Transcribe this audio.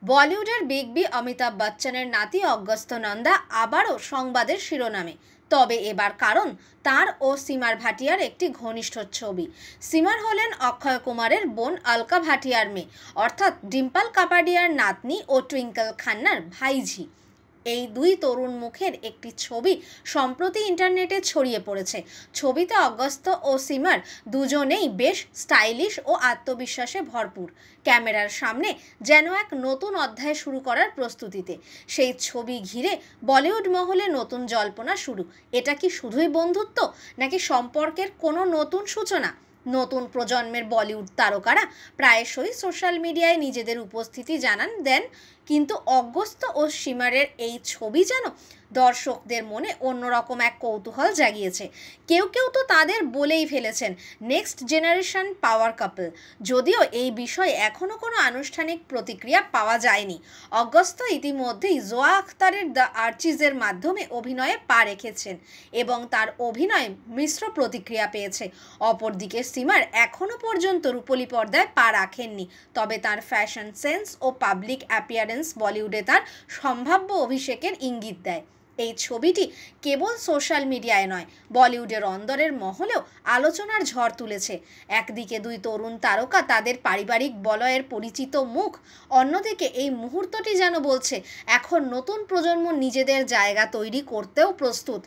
বলিউডের big B Amitabh বচ্চনের নাতি অগস্ত্য নন্দা আবারও সংবাদের শিরোনামে। তবে এবার কারণ তার ও সীমার ভাটিয়ার একটি ঘনিষ্ঠ ছবি। সীমার হলেন অক্ষয় কুমারের বোন অলকা ভাটিয়ার মেয়ে, অর্থাৎ ডিম্পল কাপাডিয়ার নাতনি ও টুইঙ্কল খান্নার ভাইঝি। এই দুই তরুণ মুখের একটি ছবি সম্প্রতি ইন্টারনেটে ছড়িয়ে পড়েছে। ছবিতে অগস্ত্য ও সীমার দুজনেই বেশ স্টাইলিশ ও আত্মবিশ্বাসে ভরপুর, ক্যামেরার সামনে যেন এক নতুন অধ্যায় শুরু করার প্রস্তুতিতে। সেই ছবি ঘিরে বলিউড মহলে নতুন জল্পনা শুরু। এটা কি শুধুই বন্ধুত্ব, নাকি সম্পর্কের কোনো নতুন সূচনা? নতুন প্রজন্মের বলিউড তারকারা প্রায়শই সোশ্যাল মিডিয়ায় নিজেদের উপস্থিতি জানান দেন, কিন্তু অগস্ত্য ও সীমারের এই ছবি যেন দর্শকদের মনে অন্যরকম এক কৌতূহল জাগিয়েছে। কেউ কেউ তো তাদের বলেই ফেলেছেন নেক্সট জেনারেশন পাওয়ার কাপল। যদিও এই বিষয়ে এখনও কোনো আনুষ্ঠানিক প্রতিক্রিয়া পাওয়া যায়নি। অগস্ত্য ইতিমধ্যেই জোয়া আখতারের দ্য আর্চিজের মাধ্যমে অভিনয়ে পা রেখেছেন এবং তার অভিনয় মিশ্র প্রতিক্রিয়া পেয়েছে। অপরদিকে সীমার এখনও পর্যন্ত রূপলি পর্দায় পা রাখেননি, তবে তার ফ্যাশন সেন্স ও পাবলিক অ্যাপিয়ারেন্স বলিউডে তার সম্ভাব্য অভিষেকের ইঙ্গিত দেয়। এই ছবিটি কেবল সোশ্যাল মিডিয়ায় নয়, বলিউডের অন্দরের মহলেও আলোচনার ঝড় তুলেছে। একদিকে দুই তরুণ তারকা তাদের পারিবারিক বলয়ের পরিচিত মুখ, অন্যদিকে এই মুহূর্তটি যেন বলছে এখন নতুন প্রজন্ম নিজেদের জায়গা তৈরি করতেও প্রস্তুত।